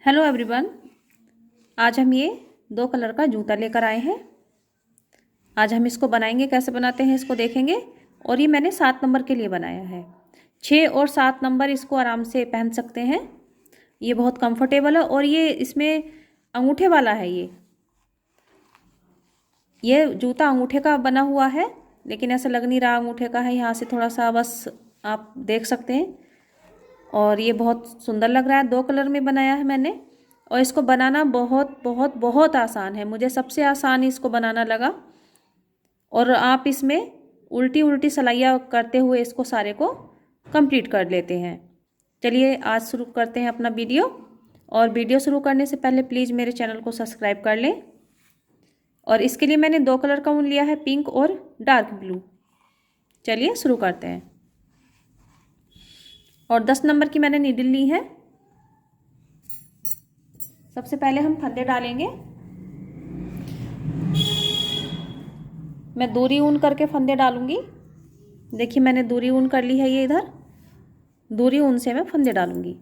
Hello everyone. आज हम ये 2 कलर का जूता लेकर आए हैं। आज हम इसको बनाएंगे, कैसे बनाते हैं इसको देखेंगे। और ये मैंने 7 नंबर के लिए बनाया है। 6 और 7 नंबर इसको आराम से पहन सकते हैं। ये बहुत कंफर्टेबल है और ये इसमें अंगूठे वाला है। ये जूता अंगूठे का बना हुआ है, लेकिन ऐसा लग नहीं रहा अंगूठे का है। यहाँ से थोड़ा सा बस आप देख सकते हैं। और ये बहुत सुंदर लग रहा है। 2 कलर में बनाया है मैंने। और इसको बनाना बहुत बहुत बहुत आसान है। मुझे सबसे आसान इसको बनाना लगा। और आप इसमें उल्टी उल्टी सलाइयाँ करते हुए इसको सारे को कंप्लीट कर लेते हैं। चलिए आज शुरू करते हैं अपना वीडियो। और वीडियो शुरू करने से पहले प्लीज़ मेरे चैनल को सब्सक्राइब कर लें। और इसके लिए मैंने 2 कलर का ऊन लिया है, पिंक और डार्क ब्लू। चलिए शुरू करते हैं। और 10 नंबर की मैंने नीडल ली है। सबसे पहले हम फंदे डालेंगे। मैं दूरी ऊन करके फंदे डालूंगी। देखिए मैंने दूरी ऊन कर ली है। ये इधर दूरी ऊन से मैं फंदे डालूंगी।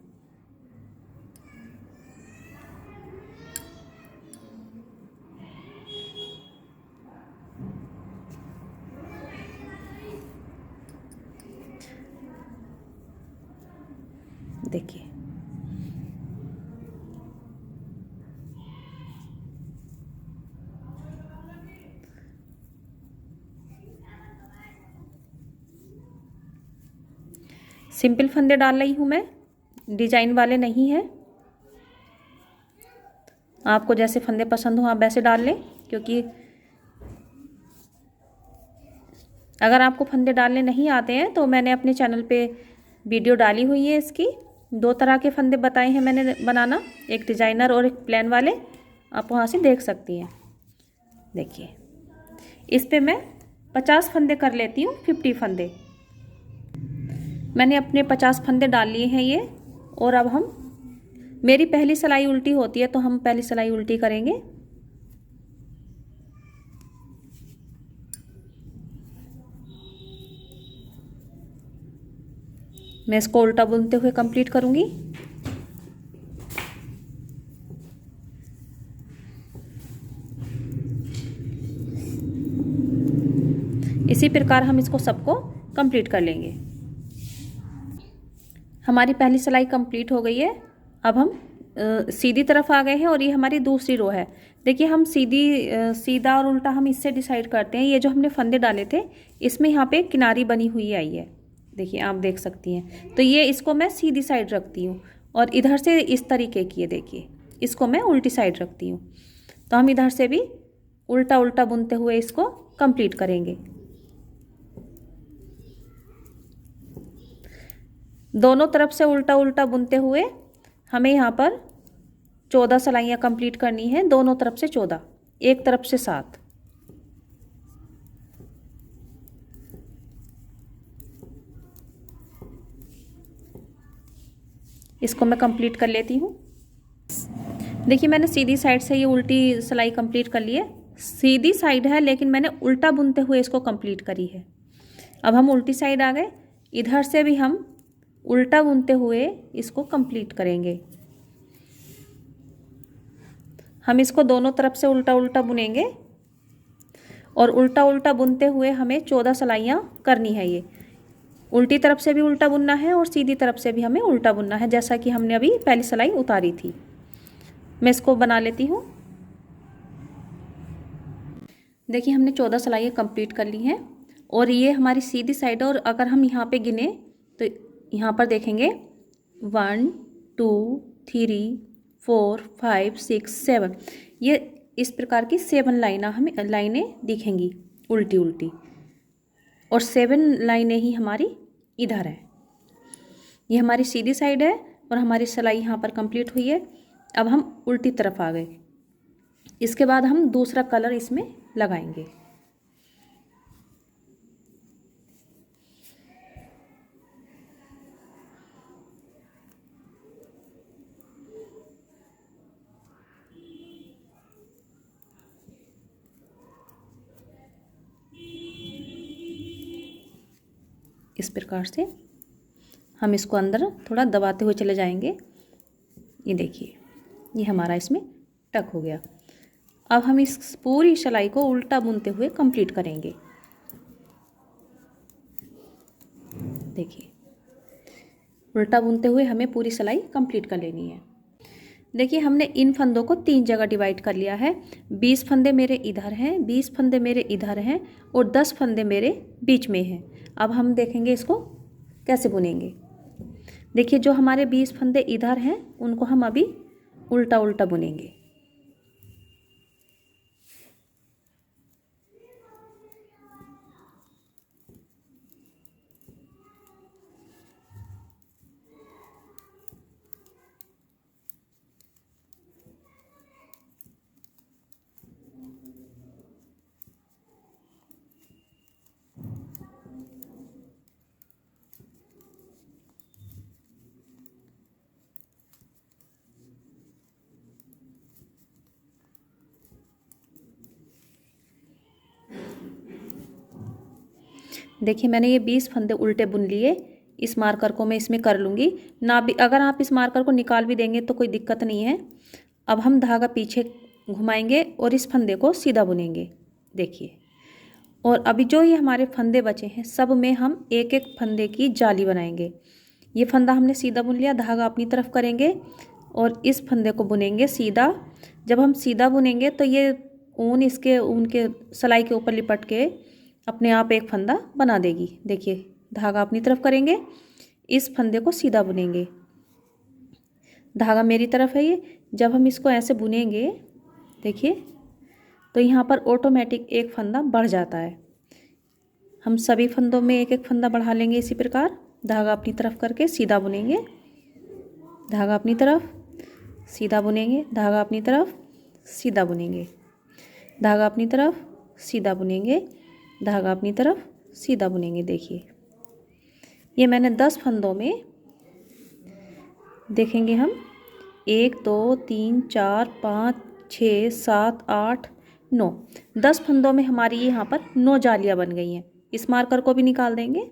देखिए सिंपल फंदे डाल रही हूँ मैं, डिजाइन वाले नहीं है। आपको जैसे फंदे पसंद हो आप वैसे डाल लें, क्योंकि अगर आपको फंदे डालने नहीं आते हैं तो मैंने अपने चैनल पे वीडियो डाली हुई है इसकी। 2 तरह के फंदे बताए हैं मैंने बनाना, एक डिजाइनर और एक प्लेन वाले। आप वहाँ से देख सकती हैं। देखिए इस पे मैं 50 फंदे कर लेती हूँ। 50 फंदे मैंने अपने 50 फंदे डाल लिए हैं ये। और अब हम, मेरी पहली सिलाई उल्टी होती है तो हम पहली सिलाई उल्टी करेंगे। मैं इसको उल्टा बुनते हुए कंप्लीट करूंगी। इसी प्रकार हम इसको सबको कंप्लीट कर लेंगे। हमारी पहली सिलाई कंप्लीट हो गई है। अब हम सीधी तरफ आ गए हैं और ये हमारी दूसरी रो है। देखिए हम सीधा और उल्टा हम इससे डिसाइड करते हैं। ये जो हमने फंदे डाले थे इसमें यहाँ पे किनारी बनी हुई आई है। देखिए आप देख सकती हैं। तो ये इसको मैं सीधी साइड रखती हूँ और इधर से इस तरीके की है। देखिए इसको मैं उल्टी साइड रखती हूँ। तो हम इधर से भी उल्टा उल्टा बुनते हुए इसको कंप्लीट करेंगे। दोनों तरफ से उल्टा उल्टा बुनते हुए हमें यहाँ पर 14 सिलाइयाँ कंप्लीट करनी है। दोनों तरफ से 14, एक तरफ से 7। इसको मैं कंप्लीट कर लेती हूँ। देखिए मैंने सीधी साइड से ये उल्टी सिलाई कंप्लीट कर ली है। सीधी साइड है लेकिन मैंने उल्टा बुनते हुए इसको कंप्लीट करी है। अब हम उल्टी साइड आ गए। इधर से भी हम उल्टा बुनते हुए इसको कंप्लीट करेंगे। हम इसको दोनों तरफ से उल्टा उल्टा बुनेंगे और उल्टा उल्टा बुनते हुए हमें 14 सिलाइयाँ करनी है। ये उल्टी तरफ से भी उल्टा बुनना है और सीधी तरफ से भी हमें उल्टा बुनना है, जैसा कि हमने अभी पहली सिलाई उतारी थी। मैं इसको बना लेती हूँ। देखिए हमने 14 सिलाइयाँ कंप्लीट कर ली हैं और ये हमारी सीधी साइड है। और अगर हम यहाँ पे गिने तो यहाँ पर देखेंगे 1 2 3 4 5 6 7। ये इस प्रकार की 7 लाइनें दिखेंगी उल्टी उल्टी। और 7 लाइनें ही हमारी इधर है। ये हमारी सीधी साइड है और हमारी सिलाई यहाँ पर कंप्लीट हुई है। अब हम उल्टी तरफ आ गए। इसके बाद हम दूसरा कलर इसमें लगाएंगे। इस प्रकार से हम इसको अंदर थोड़ा दबाते हुए चले जाएंगे। ये देखिए ये हमारा इसमें टक हो गया। अब हम इस पूरी सिलाई को उल्टा बुनते हुए कंप्लीट करेंगे। देखिए, उल्टा बुनते हुए हमें पूरी सिलाई कंप्लीट कर लेनी है। देखिए, हमने इन फंदों को 3 जगह डिवाइड कर लिया है। 20 फंदे मेरे इधर हैं, 20 फंदे मेरे इधर हैं और 10 फंदे मेरे बीच में हैं। अब हम देखेंगे इसको कैसे बुनेंगे। देखिए, जो हमारे 20 फंदे इधर हैं उनको हम अभी उल्टा उल्टा बुनेंगे। देखिए, मैंने ये 20 फंदे उल्टे बुन लिए। इस मार्कर को मैं इसमें कर लूँगी ना भी। अगर आप इस मार्कर को निकाल भी देंगे तो कोई दिक्कत नहीं है। अब हम धागा पीछे घुमाएंगे और इस फंदे को सीधा बुनेंगे। देखिए, और अभी जो ये हमारे फंदे बचे हैं सब में हम एक एक फंदे की जाली बनाएंगे। ये फंदा हमने सीधा बुन लिया, धागा अपनी तरफ करेंगे और इस फंदे को बुनेंगे सीधा। जब हम सीधा बुनेंगे तो ये ऊन ऊन के सिलाई के ऊपर लिपट के अपने आप एक फंदा बना देगी। देखिए, धागा अपनी तरफ करेंगे, इस फंदे को सीधा बुनेंगे, धागा मेरी तरफ है ये। जब हम इसको ऐसे बुनेंगे, देखिए, तो यहाँ पर ऑटोमेटिक एक फंदा बढ़ जाता है। हम सभी फंदों में एक एक फंदा बढ़ा लेंगे। इसी प्रकार धागा अपनी तरफ करके सीधा बुनेंगे, धागा अपनी तरफ, सीधा बुनेंगे, धागा अपनी तरफ, सीधा बुनेंगे, धागा अपनी तरफ, सीधा बुनेंगे, धागा अपनी तरफ, सीधा बुनेंगे। देखिए, ये मैंने 10 फंदों में, देखेंगे हम 1 2 3 4 5 6 7 8 9, 10 फंदों में हमारी यहाँ पर 9 जालियाँ बन गई हैं। इस मार्कर को भी निकाल देंगे,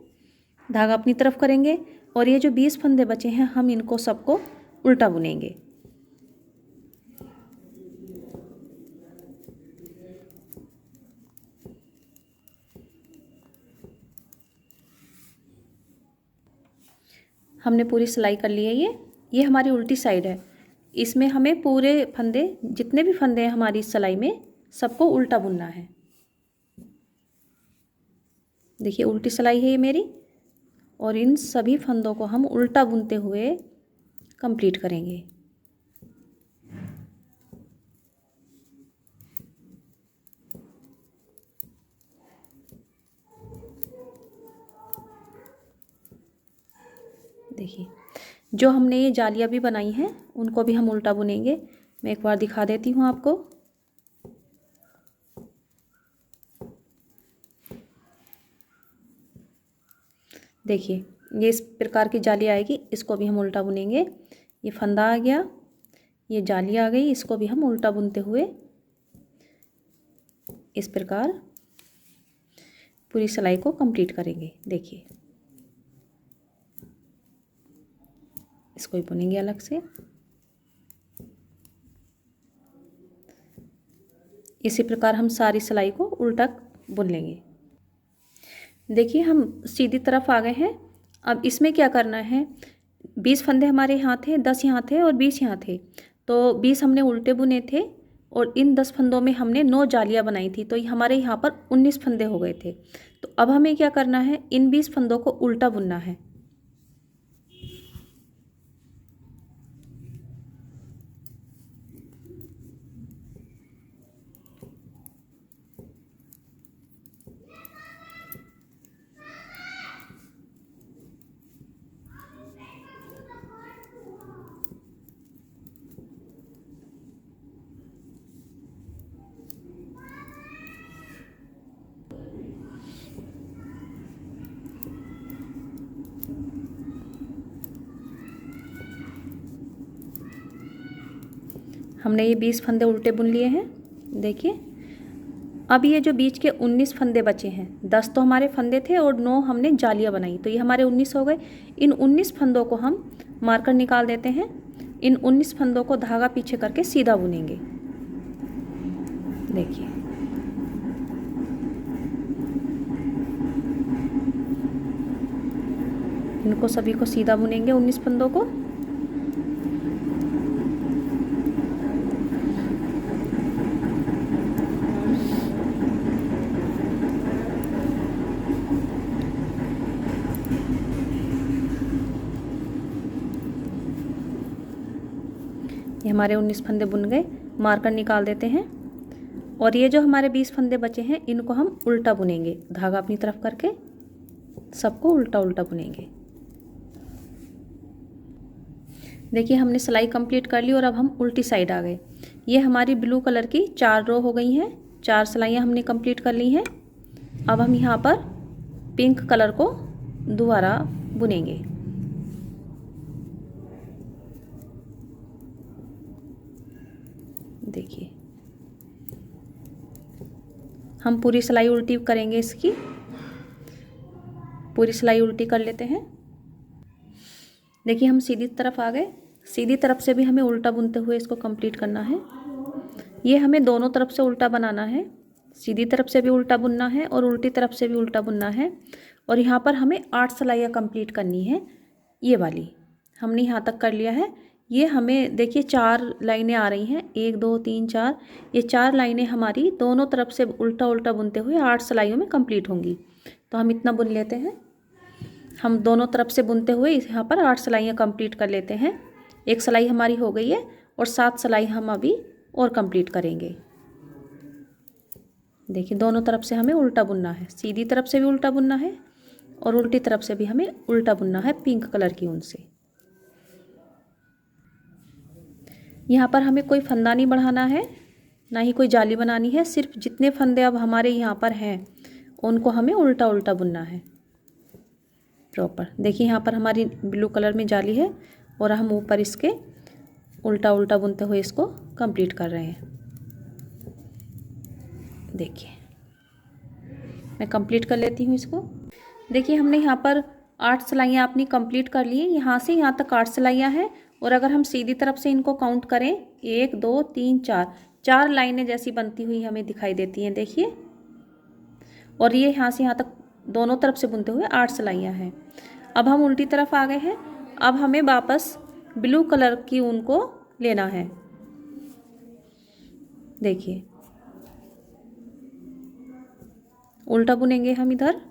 धागा अपनी तरफ करेंगे और ये जो 20 फंदे बचे हैं हम इनको सबको उल्टा बुनेंगे। हमने पूरी सिलाई कर ली है। ये हमारी उल्टी साइड है। इसमें हमें पूरे फंदे, जितने भी फंदे हैं हमारी इस सिलाई में, सबको उल्टा बुनना है। देखिए, उल्टी सिलाई है ये मेरी और इन सभी फंदों को हम उल्टा बुनते हुए कंप्लीट करेंगे। देखिए, जो हमने ये जालियाँ भी बनाई हैं उनको भी हम उल्टा बुनेंगे। मैं एक बार दिखा देती हूँ आपको। देखिए, ये इस प्रकार की जाली आएगी, इसको भी हम उल्टा बुनेंगे। ये फंदा आ गया, ये जाली आ गई, इसको भी हम उल्टा बुनते हुए इस प्रकार पूरी सिलाई को कंप्लीट करेंगे। देखिए, इसको भी बुनेंगे अलग से। इसी प्रकार हम सारी सिलाई को उल्टा बुन लेंगे। देखिए, हम सीधी तरफ आ गए हैं। अब इसमें क्या करना है, 20 फंदे हमारे यहाँ थे, 10 यहाँ थे और 20 यहाँ थे। तो 20 हमने उल्टे बुने थे और इन 10 फंदों में हमने 9 जालियाँ बनाई थी, तो हमारे यहाँ पर 19 फंदे हो गए थे। तो अब हमें क्या करना है, इन 20 फंदों को उल्टा बुनना है। हमने ये 20 फंदे उल्टे बुन लिए हैं। देखिए, अब ये जो बीच के 19 फंदे बचे हैं, 10 तो हमारे फंदे थे और 9 हमने जालियाँ बनाई, तो ये हमारे 19 हो गए। इन 19 फंदों को हम मार्कर निकाल देते हैं, इन 19 फंदों को धागा पीछे करके सीधा बुनेंगे। देखिए इनको सभी को सीधा बुनेंगे 19 फंदों को। ये हमारे 19 फंदे बुन गए। मार्कर निकाल देते हैं और ये जो हमारे 20 फंदे बचे हैं इनको हम उल्टा बुनेंगे, धागा अपनी तरफ करके सबको उल्टा उल्टा बुनेंगे। देखिए हमने सिलाई कंप्लीट कर ली और अब हम उल्टी साइड आ गए। ये हमारी ब्लू कलर की 4 रो हो गई हैं, 4 सिलाइयाँ हमने कंप्लीट कर ली हैं। अब हम यहाँ पर पिंक कलर को दोबारा बुनेंगे। देखिए हम पूरी सिलाई उल्टी करेंगे, इसकी पूरी सिलाई उल्टी कर लेते हैं। देखिए हम सीधी तरफ आ गए, सीधी तरफ से भी हमें उल्टा बुनते हुए इसको कंप्लीट करना है। ये हमें दोनों तरफ से उल्टा बनाना है, सीधी तरफ से भी उल्टा बुनना है और उल्टी तरफ से भी उल्टा बुनना है। और यहाँ पर हमें 8 सिलाइयाँ कंप्लीट करनी है। ये वाली हमने यहाँ तक कर लिया है। ये हमें देखिए 4 लाइनें आ रही हैं, 1 2 3 4, ये 4 लाइनें हमारी दोनों तरफ से उल्टा उल्टा बुनते हुए 8 सिलाइयों में कंप्लीट होंगी। तो हम इतना बुन लेते हैं। हम दोनों तरफ से बुनते हुए यहाँ पर 8 सिलाइयाँ कंप्लीट कर लेते हैं। एक सिलाई हमारी हो गई है और 7 सिलाई हम अभी और कंप्लीट करेंगे। देखिए दोनों तरफ से हमें उल्टा बुनना है, सीधी तरफ से भी उल्टा बुनना है और उल्टी तरफ से भी हमें उल्टा बुनना है पिंक कलर की ऊन से। यहाँ पर हमें कोई फंदा नहीं बढ़ाना है, ना ही कोई जाली बनानी है। सिर्फ जितने फंदे अब हमारे यहाँ पर हैं उनको हमें उल्टा उल्टा बुनना है प्रॉपर। देखिए यहाँ पर हमारी ब्लू कलर में जाली है और हम ऊपर इसके उल्टा उल्टा बुनते हुए इसको कंप्लीट कर रहे हैं। देखिए मैं कंप्लीट कर लेती हूँ इसको। देखिए हमने यहाँ पर 8 सिलाइयाँ अपनी कंप्लीट कर ली हैं। यहाँ से यहाँ तक 8 सिलाइयाँ हैं और अगर हम सीधी तरफ से इनको काउंट करें 1 2 3 4 लाइनें जैसी बनती हुई हमें दिखाई देती हैं। देखिए और ये यहाँ से यहाँ तक दोनों तरफ से बुनते हुए 8 सिलाइयाँ हैं। अब हम उल्टी तरफ आ गए हैं। अब हमें वापस ब्लू कलर की ऊन को लेना है। देखिए उल्टा बुनेंगे हम इधर।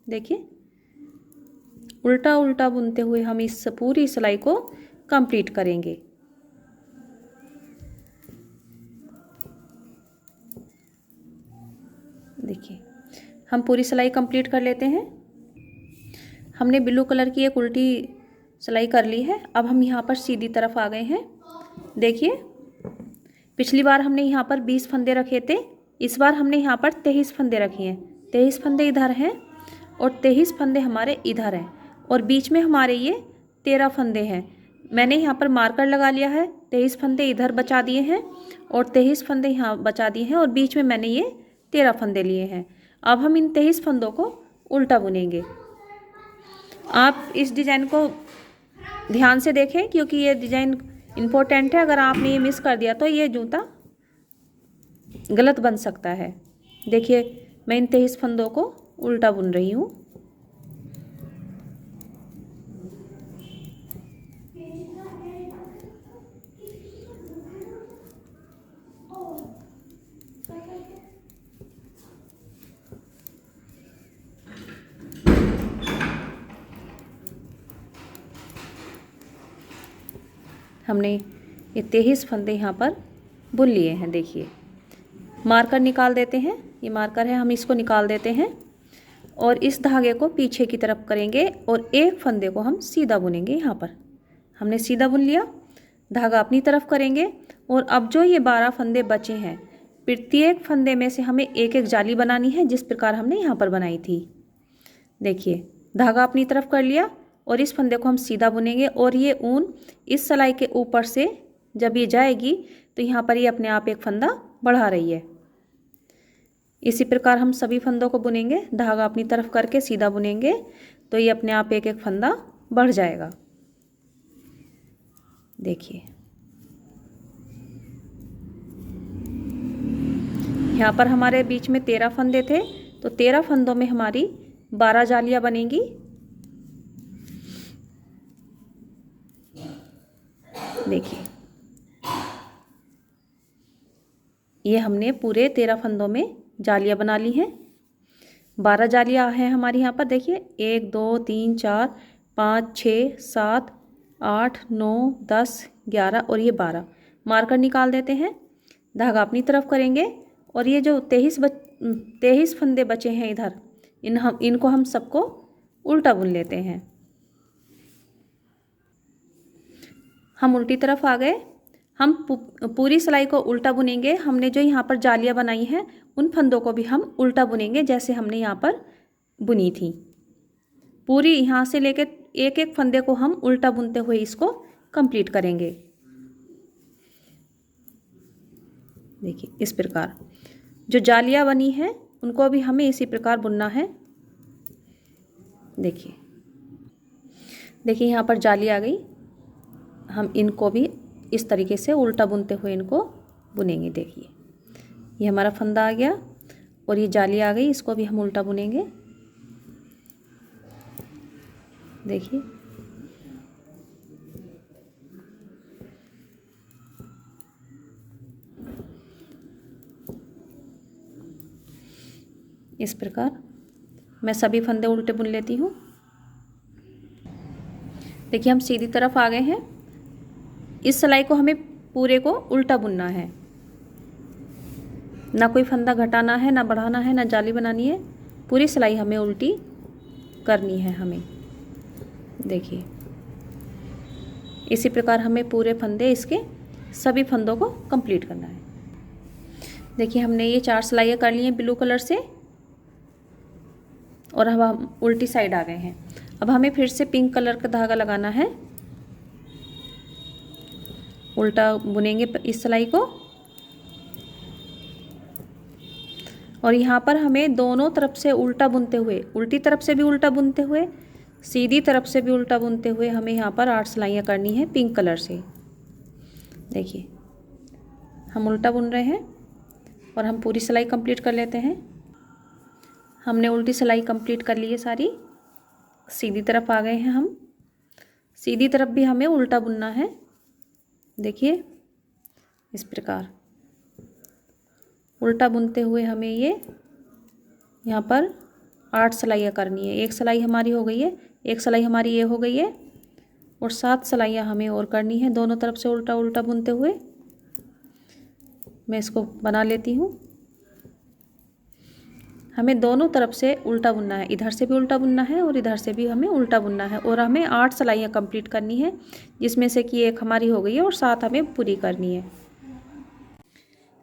देखिए उल्टा उल्टा बुनते हुए हम इस पूरी सिलाई को कंप्लीट करेंगे। देखिए हम पूरी सिलाई कंप्लीट कर लेते हैं। हमने ब्लू कलर की एक उल्टी सिलाई कर ली है। अब हम यहाँ पर सीधी तरफ आ गए हैं। देखिए पिछली बार हमने यहाँ पर 20 फंदे रखे थे, इस बार हमने यहाँ पर 23 फंदे रखे हैं। 23 फंदे इधर हैं और 23 फंदे हमारे इधर हैं और बीच में हमारे ये 13 फंदे हैं। मैंने यहाँ पर मार्कर लगा लिया है, 23 फंदे इधर बचा दिए हैं और 23 फंदे यहाँ बचा दिए हैं और बीच में मैंने ये 13 फंदे लिए हैं। अब हम इन 23 फंदों को उल्टा बुनेंगे। आप इस डिज़ाइन को ध्यान से देखें क्योंकि ये डिज़ाइन इम्पोर्टेंट है। अगर आपने ये मिस कर दिया तो ये जूता गलत बन सकता है। देखिए मैं इन 23 फंदों को उल्टा बुन रही हूँ। हमने ये 23 फंदे यहाँ पर बुन लिए हैं। देखिए मार्कर निकाल देते हैं, ये मार्कर है, हम इसको निकाल देते हैं और इस धागे को पीछे की तरफ करेंगे और एक फंदे को हम सीधा बुनेंगे। यहाँ पर हमने सीधा बुन लिया, धागा अपनी तरफ करेंगे और अब जो ये 12 फंदे बचे हैं प्रत्येक फंदे में से हमें एक एक जाली बनानी है जिस प्रकार हमने यहाँ पर बनाई थी। देखिए धागा अपनी तरफ कर लिया और इस फंदे को हम सीधा बुनेंगे और ये ऊन इस सिलाई के ऊपर से जब ये जाएगी तो यहाँ पर ये अपने आप एक फंदा बढ़ा रही है। इसी प्रकार हम सभी फंदों को बुनेंगे, धागा अपनी तरफ करके सीधा बुनेंगे तो ये अपने आप एक एक फंदा बढ़ जाएगा। देखिए यहाँ पर हमारे बीच में 13 फंदे थे, तो 13 फंदों में हमारी 12 जालियाँ बनेंगी। देखिए ये हमने पूरे 13 फंदों में जालियाँ बना ली हैं। 12 जालियाँ हैं हमारी यहाँ पर। देखिए 1 2 3 4 5 6 7 8 9 10 11 और ये 12 मार्कर निकाल देते हैं। धागा अपनी तरफ करेंगे और ये जो 23 फंदे बचे हैं इधर, इनको हम सबको उल्टा बुन लेते हैं। हम उल्टी तरफ आ गए। हम पूरी सिलाई को उल्टा बुनेंगे। हमने जो यहाँ पर जालियाँ बनाई हैं उन फंदों को भी हम उल्टा बुनेंगे जैसे हमने यहाँ पर बुनी थी। पूरी यहाँ से लेके एक एक फंदे को हम उल्टा बुनते हुए इसको कंप्लीट करेंगे। देखिए इस प्रकार जो जालियाँ बनी हैं उनको भी हमें इसी प्रकार बुनना है। देखिए देखिए यहाँ पर जाली आ गई। हम इनको भी इस तरीके से उल्टा बुनते हुए इनको बुनेंगे। देखिए ये हमारा फंदा आ गया और ये जाली आ गई, इसको भी हम उल्टा बुनेंगे। देखिए इस प्रकार मैं सभी फंदे उल्टे बुन लेती हूँ। देखिए हम सीधी तरफ आ गए हैं। इस सिलाई को हमें पूरे को उल्टा बुनना है, ना कोई फंदा घटाना है, ना बढ़ाना है, ना जाली बनानी है। पूरी सिलाई हमें उल्टी करनी है हमें। देखिए इसी प्रकार हमें पूरे फंदे इसके सभी फंदों को कंप्लीट करना है। देखिए हमने ये 4 सिलाइयाँ कर ली हैं ब्लू कलर से और अब हम उल्टी साइड आ गए हैं। अब हमें फिर से पिंक कलर का धागा लगाना है। उल्टा बुनेंगे इस सिलाई को और यहाँ पर हमें दोनों तरफ से उल्टा बुनते हुए, उल्टी तरफ से भी उल्टा बुनते हुए, सीधी तरफ से भी उल्टा बुनते हुए हमें यहाँ पर 8 सिलाइयाँ करनी है पिंक कलर से। देखिए हम उल्टा बुन रहे हैं और हम पूरी सिलाई कंप्लीट कर लेते हैं। हमने उल्टी सिलाई कंप्लीट कर ली है सारी। सीधी तरफ आ गए हैं हम। सीधी तरफ भी हमें उल्टा बुनना है। देखिए इस प्रकार उल्टा बुनते हुए हमें ये यहाँ पर 8 सिलाइयाँ करनी है। एक सिलाई हमारी हो गई है, एक सिलाई हमारी ये हो गई है और 7 सिलाइयाँ हमें और करनी है दोनों तरफ से उल्टा उल्टा बुनते हुए। मैं इसको बना लेती हूँ। हमें दोनों तरफ से उल्टा बुनना है, इधर से भी उल्टा बुनना है और इधर से भी हमें उल्टा बुनना है और हमें 8 सिलाइयाँ कंप्लीट करनी है, जिसमें से कि एक हमारी हो गई है और 7 हमें पूरी करनी है।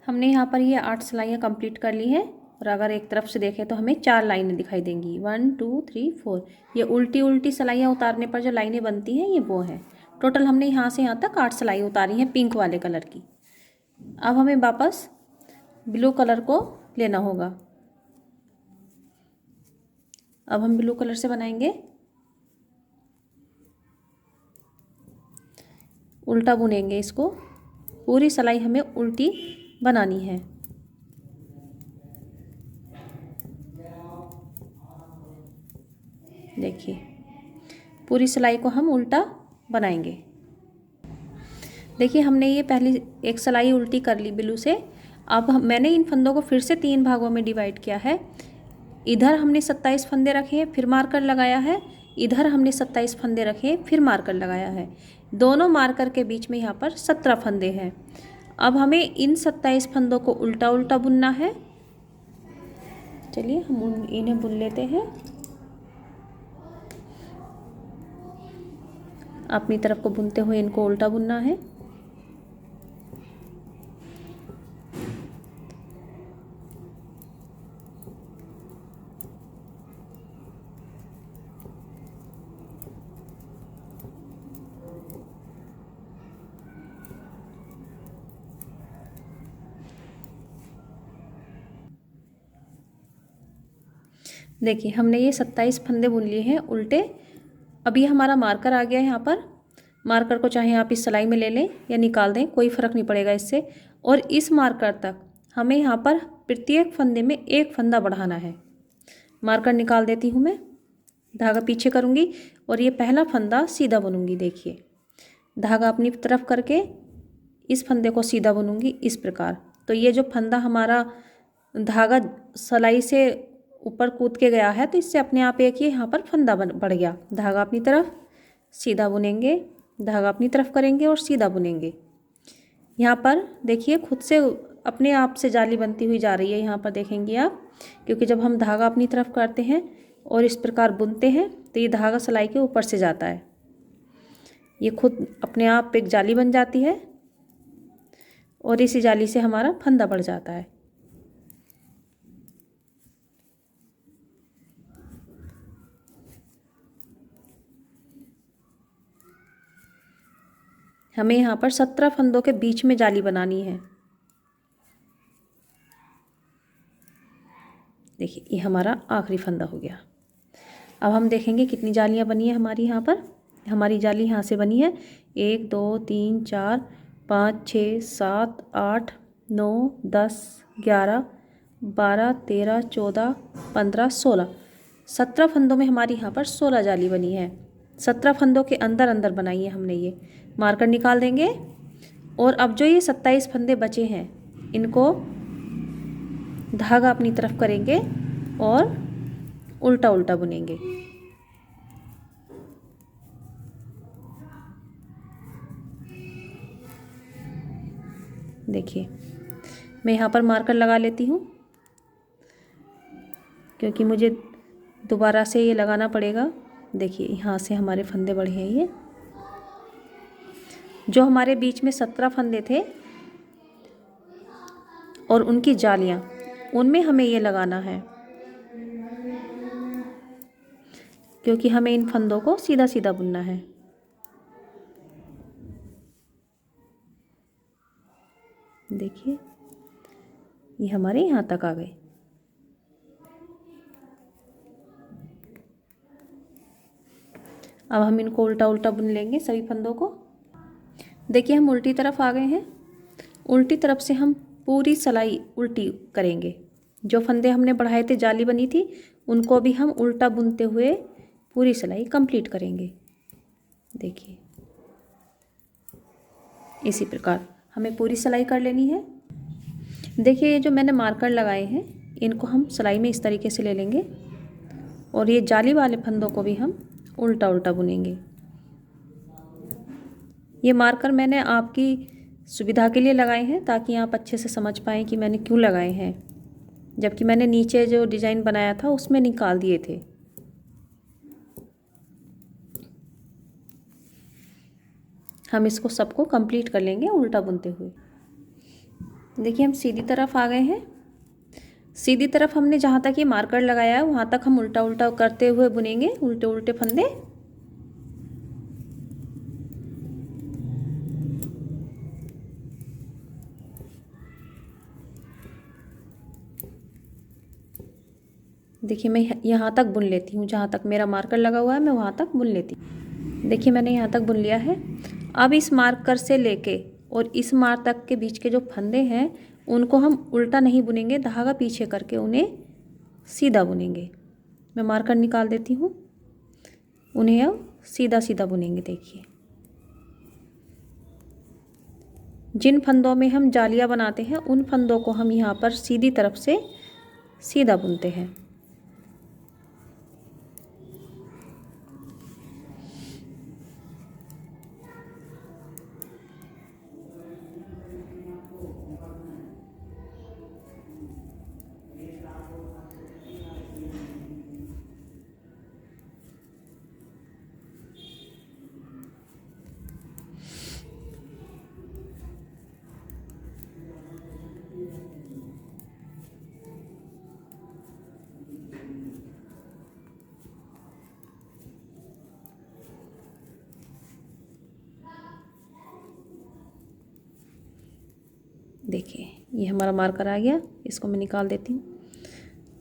हमने यहाँ पर ये 8 सिलाइयाँ कंप्लीट कर ली हैं और अगर एक तरफ से देखें तो हमें 4 लाइनें दिखाई देंगी, 1 2 3 4। ये उल्टी उल्टी सिलाइयाँ उतारने पर जो लाइनें बनती हैं ये वो हैं। टोटल हमने यहाँ से यहाँ तक 8 सिलाई उतारी हैं पिंक वाले कलर की। अब हमें वापस ब्लू कलर को लेना होगा। अब हम ब्लू कलर से बनाएंगे। उल्टा बुनेंगे इसको, पूरी सिलाई हमें उल्टी बनानी है। देखिए पूरी सिलाई को हम उल्टा बनाएंगे। देखिए हमने ये पहली एक सिलाई उल्टी कर ली ब्लू से। अब मैंने इन फंदों को फिर से 3 भागों में डिवाइड किया है। इधर हमने 27 फंदे रखे फिर मार्कर लगाया है, इधर हमने 27 फंदे रखे फिर मार्कर लगाया है। दोनों मार्कर के बीच में यहाँ पर 17 फंदे हैं। अब हमें इन 27 फंदों को उल्टा उल्टा बुनना है। चलिए हम इन्हें बुन लेते हैं। अपनी तरफ को बुनते हुए इनको उल्टा बुनना है। देखिए हमने ये 27 फंदे बुन लिए हैं उल्टे। अब ये हमारा मार्कर आ गया है यहाँ पर। मार्कर को चाहे आप इस सिलाई में ले लें या निकाल दें, कोई फ़र्क नहीं पड़ेगा इससे। और इस मार्कर तक हमें यहाँ पर प्रत्येक फंदे में एक फंदा बढ़ाना है। मार्कर निकाल देती हूँ मैं, धागा पीछे करूँगी और ये पहला फंदा सीधा बुनूँगी। देखिए, धागा अपनी तरफ करके इस फंदे को सीधा बुनूँगी इस प्रकार। तो ये जो फंदा हमारा धागा सिलाई से ऊपर कूद के गया है, तो इससे अपने आप एक ये यहाँ पर फंदा बढ़ गया। धागा अपनी तरफ सीधा बुनेंगे, धागा अपनी तरफ करेंगे और सीधा बुनेंगे। यहाँ पर देखिए खुद से अपने आप से जाली बनती हुई जा रही है, यहाँ पर देखेंगे आप, क्योंकि जब हम धागा अपनी तरफ करते हैं और इस प्रकार बुनते हैं तो ये धागा सिलाई के ऊपर से जाता है। ये खुद अपने आप एक जाली बन जाती है और इसी जाली से हमारा फंदा बढ़ जाता है। हमें यहाँ पर 17 फंदों के बीच में जाली बनानी है। देखिए, ये हमारा आखिरी फंदा हो गया। अब हम देखेंगे कितनी जालियाँ बनी है हमारी। यहाँ पर हमारी जाली यहाँ से बनी है 1 2 3 4 5 6 7 8 9 10 11 12 13 14 15 16 17 फंदों में हमारी यहाँ पर 16 जाली बनी है। 17 फंदों के अंदर अंदर बनाई है हमने। ये मार्कर निकाल देंगे और अब जो ये 27 फंदे बचे हैं इनको धागा अपनी तरफ करेंगे और उल्टा उल्टा बुनेंगे। देखिए, मैं यहाँ पर मार्कर लगा लेती हूँ क्योंकि मुझे दोबारा से ये लगाना पड़ेगा। देखिए, यहाँ से हमारे फंदे बढ़े हैं। ये जो हमारे बीच में 17 फंदे थे और उनकी जालियाँ, उनमें हमें ये लगाना है क्योंकि हमें इन फंदों को सीधा सीधा बुनना है। देखिए, ये हमारे यहाँ तक आ गए। अब हम इनको उल्टा उल्टा बुन लेंगे सभी फंदों को। देखिए, हम उल्टी तरफ आ गए हैं। उल्टी तरफ से हम पूरी सिलाई उल्टी करेंगे। जो फंदे हमने बढ़ाए थे, जाली बनी थी, उनको भी हम उल्टा बुनते हुए पूरी सिलाई कंप्लीट करेंगे। देखिए, इसी प्रकार हमें पूरी सिलाई कर लेनी है। देखिए, ये जो मैंने मार्कर लगाए हैं इनको हम सिलाई में इस तरीके से ले लेंगे और ये जाली वाले फंदों को भी हम उल्टा उल्टा बुनेंगे। ये मार्कर मैंने आपकी सुविधा के लिए लगाए हैं ताकि आप अच्छे से समझ पाएँ कि मैंने क्यों लगाए हैं, जबकि मैंने नीचे जो डिज़ाइन बनाया था उसमें निकाल दिए थे। हम इसको सबको कंप्लीट कर लेंगे उल्टा बुनते हुए। देखिए, हम सीधी तरफ आ गए हैं। सीधी तरफ हमने जहाँ तक ये मार्कर लगाया है वहाँ तक हम उल्टा उल्टा करते हुए बुनेंगे, उल्टे उल्टे फंदे। देखिए, मैं यहाँ तक बुन लेती हूँ, जहाँ तक मेरा मार्कर लगा हुआ है मैं वहाँ तक बुन लेती हूँ। देखिए, मैंने यहाँ तक बुन लिया है। अब इस मार्कर से लेके और इस मार्क तक के बीच के जो फंदे हैं उनको हम उल्टा नहीं बुनेंगे, धागा पीछे करके उन्हें सीधा बुनेंगे। मैं मार्कर निकाल देती हूँ, उन्हें अब सीधा सीधा बुनेंगे। देखिए, जिन फंदों में हम जालियाँ बनाते हैं उन फंदों को हम यहाँ पर सीधी तरफ से सीधा बुनते हैं। देखिए, ये हमारा मार्कर आ गया, इसको मैं निकाल देती हूँ।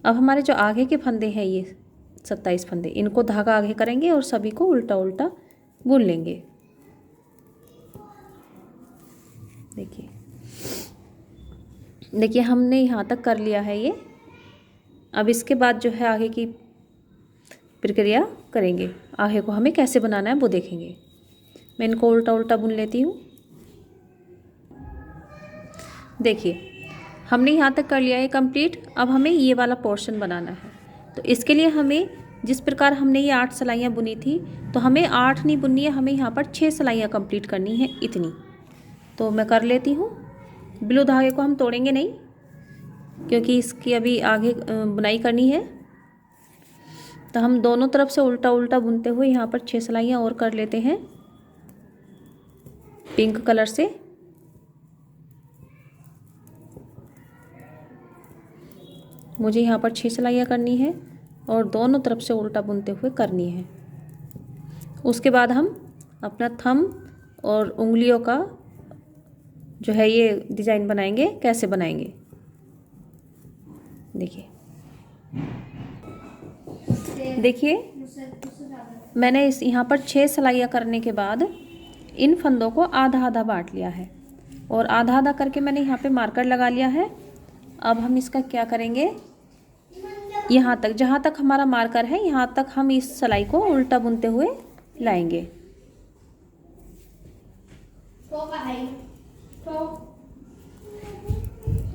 अब हमारे जो आगे के फंदे हैं, ये 27 फंदे, इनको धागा आगे करेंगे और सभी को उल्टा उल्टा बुन लेंगे। देखिए देखिए हमने यहाँ तक कर लिया है ये। अब इसके बाद जो है आगे की प्रक्रिया करेंगे, आगे को हमें कैसे बनाना है वो देखेंगे। मैं इनको उल्टा उल्टा बुन लेती हूँ। देखिए हमने यहाँ तक कर लिया है कंप्लीट। अब हमें ये वाला पोर्शन बनाना है, तो इसके लिए हमें जिस प्रकार हमने ये 8 सिलाइयाँ बुनी थी, तो हमें 8 नहीं बुननी है, हमें यहाँ पर 6 सिलाइयाँ कंप्लीट करनी है इतनी। तो मैं कर लेती हूँ। ब्लू धागे को हम तोड़ेंगे नहीं, क्योंकि इसकी अभी आगे बुनाई करनी है। तो हम दोनों तरफ से उल्टा उल्टा बुनते हुए यहाँ पर 6 सिलाइयाँ और कर लेते हैं पिंक कलर से। मुझे यहाँ पर 6 सिलाइयाँ करनी है और दोनों तरफ से उल्टा बुनते हुए करनी है। उसके बाद हम अपना थंब और उंगलियों का जो है ये डिज़ाइन बनाएंगे। कैसे बनाएंगे देखिए मैंने इस यहाँ पर 6 सिलाइयाँ करने के बाद इन फंदों को आधा आधा बांट लिया है और आधा आधा करके मैंने यहाँ पे मार्कर लगा लिया है। अब हम इसका क्या करेंगे, यहाँ तक जहाँ तक हमारा मार्कर है यहाँ तक हम इस सिलाई को उल्टा बुनते हुए लाएंगे।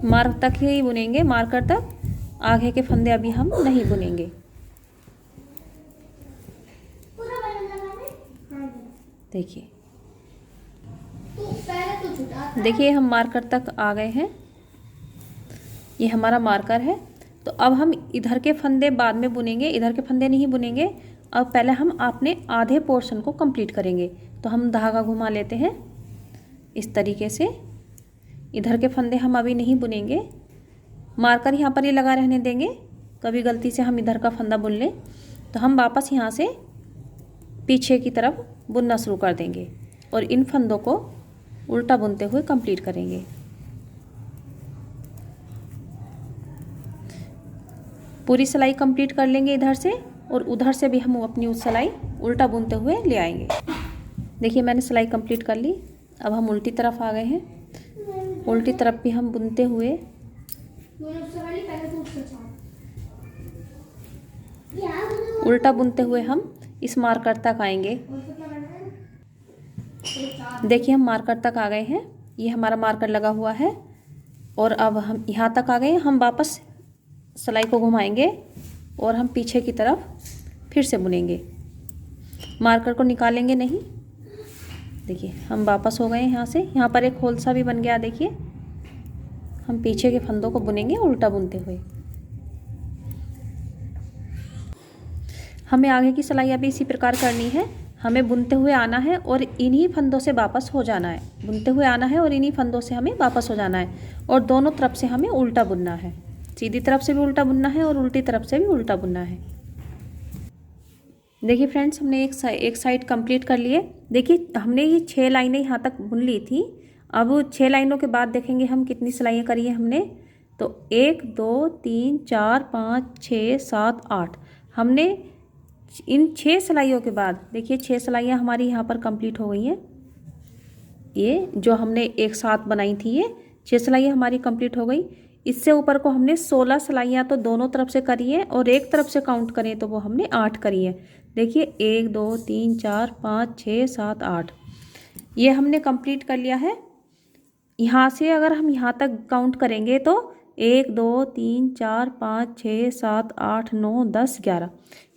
मार्क तक ही बुनेंगे, मार्कर तक। आगे के फंदे अभी हम नहीं बुनेंगे। देखिए हम मार्कर तक आ गए हैं। ये हमारा मार्कर है। तो अब हम इधर के फंदे बाद में बुनेंगे, इधर के फंदे नहीं बुनेंगे। अब पहले हम अपने आधे पोर्शन को कंप्लीट करेंगे। तो हम धागा घुमा लेते हैं इस तरीके से। इधर के फंदे हम अभी नहीं बुनेंगे, मार्कर यहाँ पर ही लगा रहने देंगे। कभी गलती से हम इधर का फंदा बुन लें तो हम वापस यहाँ से पीछे की तरफ बुनना शुरू कर देंगे और इन फंदों को उल्टा बुनते हुए कंप्लीट करेंगे। पूरी सिलाई कंप्लीट कर लेंगे इधर से और उधर से भी हम अपनी उस सिलाई उल्टा बुनते हुए ले आएंगे। देखिए मैंने सिलाई कंप्लीट कर ली। अब हम उल्टी तरफ आ गए हैं। उल्टी तरफ भी हम बुनते हुए उल्टा बुनते हुए हम इस मार्कर तक आएंगे। देखिए हम मार्कर तक आ गए हैं। ये हमारा मार्कर लगा हुआ है और अब हम यहाँ तक आ गए। हम वापस सिलाई को घुमाएंगे और हम पीछे की तरफ फिर से बुनेंगे। मार्कर को निकालेंगे नहीं। देखिए हम वापस हो गए यहाँ से। यहाँ पर एक होल सा भी बन गया। देखिए हम पीछे के फंदों को बुनेंगे उल्टा बुनते हुए। हमें आगे की सिलाई भी इसी प्रकार करनी है। हमें बुनते हुए आना है और इन्हीं फंदों से वापस हो जाना है। बुनते हुए आना है और इन्हीं फंदों से हमें वापस हो जाना है और दोनों तरफ से हमें उल्टा बुनना है। सीधी तरफ से भी उल्टा बुनना है और उल्टी तरफ से भी उल्टा बुनना है। देखिए फ्रेंड्स हमने एक साइड कंप्लीट कर लिए। देखिए हमने ये 6 लाइनें यहाँ तक बुन ली थी। अब 6 लाइनों के बाद देखेंगे हम कितनी सिलाइयाँ करी है हमने। तो 1 2 3 4 5 6 7 8 हमने इन 6 सिलाइयों के बाद देखिए 6 सिलाइयाँ हमारी यहाँ पर कंप्लीट हो गई हैं। ये जो हमने एक साथ बनाई थी ये 6 सिलाइयाँ हमारी कंप्लीट हो गई। इससे ऊपर को हमने 16 सिलाइयाँ तो दोनों तरफ से करी है और एक तरफ से काउंट करें तो वो हमने 8 करी है। देखिए 1 2 3 4 5 6 7 8 ये हमने कंप्लीट कर लिया है। यहाँ से अगर हम यहाँ तक काउंट करेंगे तो 1 2 3 4 5 6 7 8 9 10 11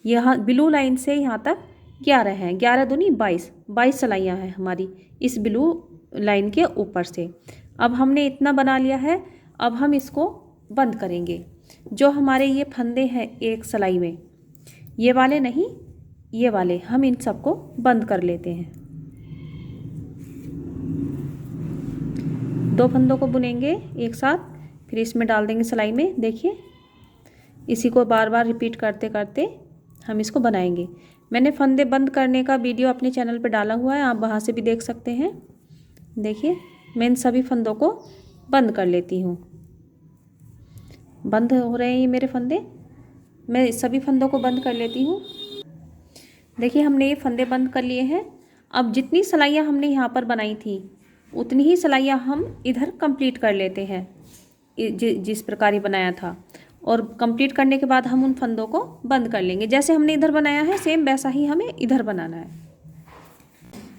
यहाँ ब्लू लाइन से यहाँ तक 11 हैं। 11 दूनी 22 सिलाइयाँ हैं हमारी इस ब्लू लाइन के ऊपर से। अब हमने इतना बना लिया है। अब हम इसको बंद करेंगे। जो हमारे ये फंदे हैं एक सिलाई में, ये वाले नहीं, ये वाले हम इन सबको बंद कर लेते हैं। 2 फंदों को बुनेंगे एक साथ, फिर इसमें डाल देंगे सिलाई में। देखिए इसी को बार बार रिपीट करते करते हम इसको बनाएंगे। मैंने फंदे बंद करने का वीडियो अपने चैनल पर डाला हुआ है, आप वहाँ से भी देख सकते हैं। देखिए मैं इन सभी फंदों को बंद कर लेती हूँ। बंद हो रहे हैं ये मेरे फंदे। मैं सभी फंदों को बंद कर लेती हूँ। देखिए हमने ये फंदे बंद कर लिए हैं। अब जितनी सिलाइयाँ हमने यहाँ पर बनाई थी उतनी ही सिलाइयाँ हम इधर कंप्लीट कर लेते हैं जिस प्रकार ये बनाया था। और कंप्लीट करने के बाद हम उन फंदों को बंद कर लेंगे। जैसे हमने इधर बनाया है सेम वैसा ही हमें इधर बनाना है।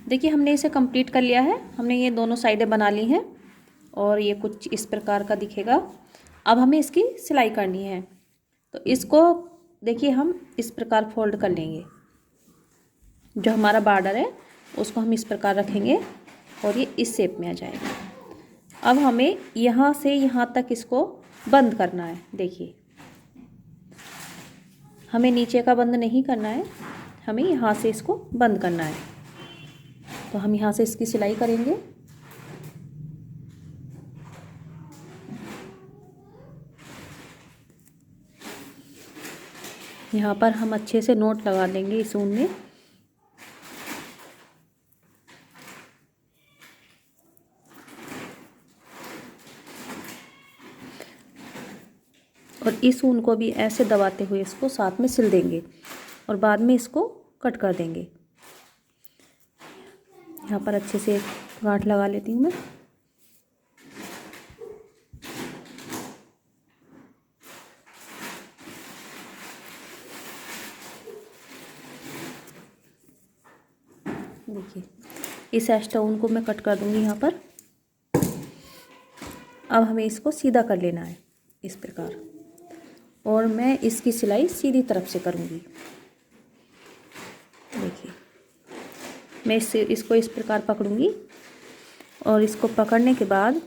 देखिए हमने इसे कंप्लीट कर लिया है, हमने ये दोनों साइडें बना ली हैं और ये कुछ इस प्रकार का दिखेगा। अब हमें इसकी सिलाई करनी है, तो इसको देखिए हम इस प्रकार फोल्ड कर लेंगे। जो हमारा बॉर्डर है उसको हम इस प्रकार रखेंगे और ये इस शेप में आ जाएगा। अब हमें यहाँ से यहाँ तक इसको बंद करना है। देखिए हमें नीचे का बंद नहीं करना है, हमें यहाँ से इसको बंद करना है। तो हम यहाँ से इसकी सिलाई करेंगे। यहाँ पर हम अच्छे से नोट लगा लेंगे इस ऊन में। और इस ऊन को भी ऐसे दबाते हुए इसको साथ में सिल देंगे और बाद में इसको कट कर देंगे। यहाँ पर अच्छे से गांठ लगा लेती हूँ मैं। देखिए इस एक्स्ट्रा ऊन को मैं कट कर दूँगी यहाँ पर। अब हमें इसको सीधा कर लेना है इस प्रकार, और मैं इसकी सिलाई सीधी तरफ से करूँगी। देखिए मैं इसको इस प्रकार पकड़ूँगी और इसको पकड़ने के बाद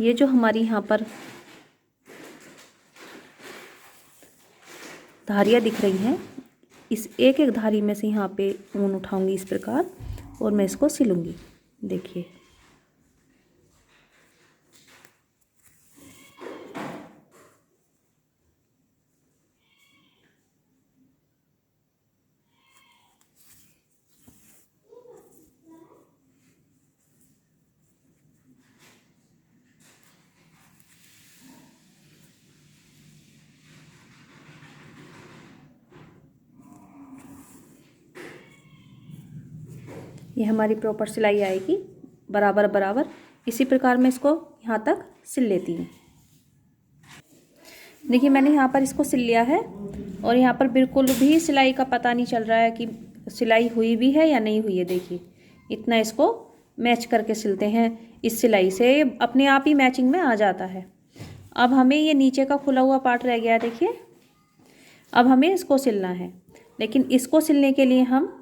ये जो हमारी यहाँ पर धारियाँ दिख रही हैं, इस एक एक धारी में से यहाँ पे ऊन उठाऊँगी इस प्रकार और मैं इसको सिलूँगी। देखिए ये हमारी प्रॉपर सिलाई आएगी बराबर बराबर। इसी प्रकार मैं इसको यहाँ तक सिल लेती हूँ। देखिए मैंने यहाँ पर इसको सिल लिया है और यहाँ पर बिल्कुल भी सिलाई का पता नहीं चल रहा है कि सिलाई हुई भी है या नहीं हुई है। देखिए इतना इसको मैच करके सिलते हैं, इस सिलाई से अपने आप ही मैचिंग में आ जाता है। अब हमें ये नीचे का खुला हुआ पार्ट रह गया है। देखिए अब हमें इसको सिलना है, लेकिन इसको सिलने के लिए हम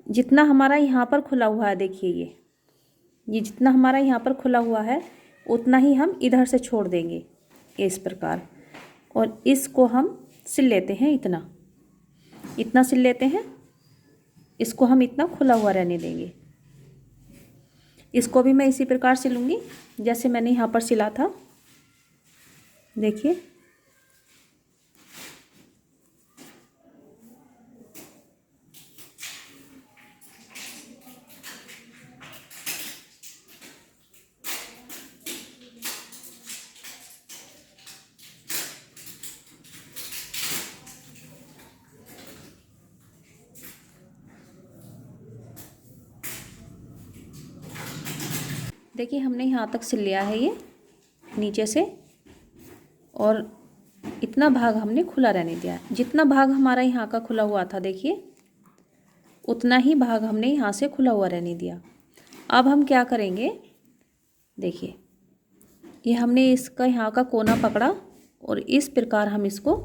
जितना हमारा यहाँ पर खुला हुआ है, देखिए ये जितना हमारा यहाँ पर खुला हुआ है उतना ही हम इधर से छोड़ देंगे इस प्रकार, और इसको हम सिल लेते हैं। इतना सिल लेते हैं, इसको हम इतना खुला हुआ रहने देंगे। इसको भी मैं इसी प्रकार सिलूँगी जैसे मैंने यहाँ पर सिला था। देखिए देखिए हमने यहाँ तक सिल लिया है ये नीचे से, और इतना भाग हमने खुला रहने दिया है। जितना भाग हमारा यहाँ का खुला हुआ था देखिए उतना ही भाग हमने यहाँ से खुला हुआ रहने दिया। अब हम क्या करेंगे, देखिए ये हमने इसका यहाँ का कोना पकड़ा और इस प्रकार हम इसको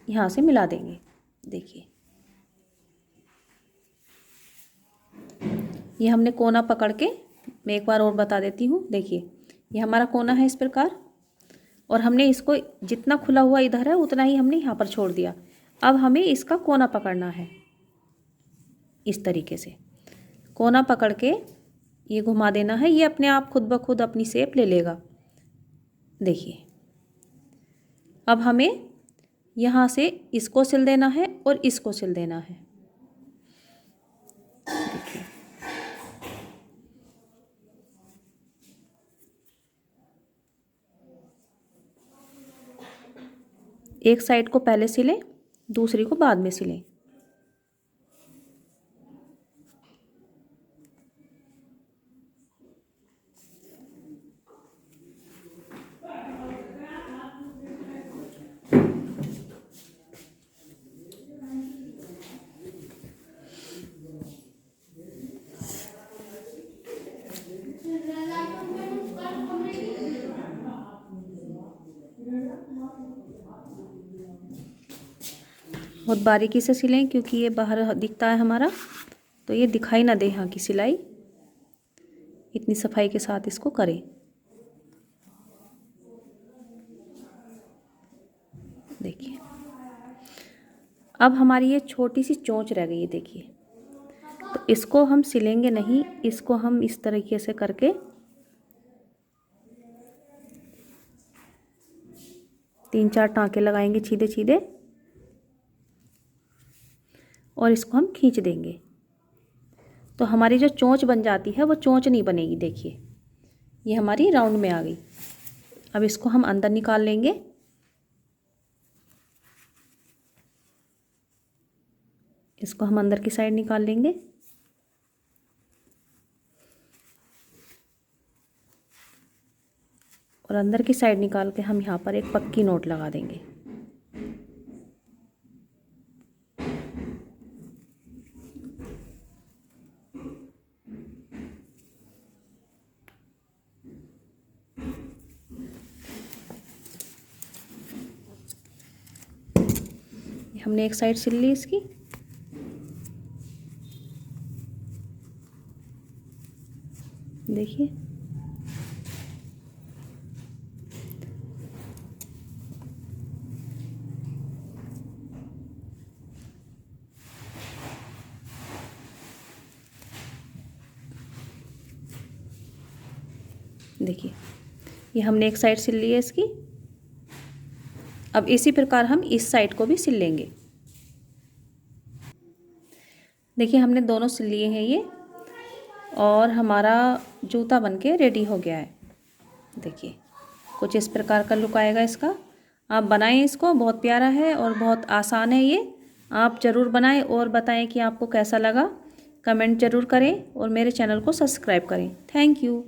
यहाँ से मिला देंगे। देखिए ये हमने कोना पकड़ के, मैं एक बार और बता देती हूँ। देखिए ये हमारा कोना है इस प्रकार, और हमने इसको जितना खुला हुआ इधर है उतना ही हमने यहाँ पर छोड़ दिया। अब हमें इसका कोना पकड़ना है। इस तरीके से कोना पकड़ के ये घुमा देना है, ये अपने आप खुद ब खुद अपनी शेप ले लेगा। देखिए अब हमें यहाँ से इसको सिल देना है और इसको सिल देना है। देखिए एक साइड को पहले सिलें, दूसरी को बाद में सिलें। बहुत बारीकी से सिलें क्योंकि ये बाहर दिखता है हमारा, तो ये दिखाई ना दे यहाँ की सिलाई। इतनी सफाई के साथ इसको करें। देखिए अब हमारी ये छोटी सी चोंच रह गई है, देखिए। तो इसको हम सिलेंगे नहीं, इसको हम इस तरीके से करके 3-4 टाँके लगाएंगे सीधे सीधे और इसको हम खींच देंगे। तो हमारी जो चोंच बन जाती है वो चोंच नहीं बनेगी। देखिए ये हमारी राउंड में आ गई। अब इसको हम अंदर निकाल लेंगे। इसको हम अंदर की साइड निकाल लेंगे। और अंदर की साइड निकाल के हम यहाँ पर एक पक्की नोट लगा देंगे। हमने एक साइड सिल ली इसकी। देखिए देखिए ये हमने एक साइड सिल ली है इसकी। अब इसी प्रकार हम इस साइड को भी सिल लेंगे। देखिए हमने दोनों सिल लिए हैं ये, और हमारा जूता बनके रेडी हो गया है। देखिए कुछ इस प्रकार का लुक आएगा इसका। आप बनाएं इसको, बहुत प्यारा है और बहुत आसान है ये। आप ज़रूर बनाएं और बताएं कि आपको कैसा लगा। कमेंट ज़रूर करें और मेरे चैनल को सब्सक्राइब करें। Thank you.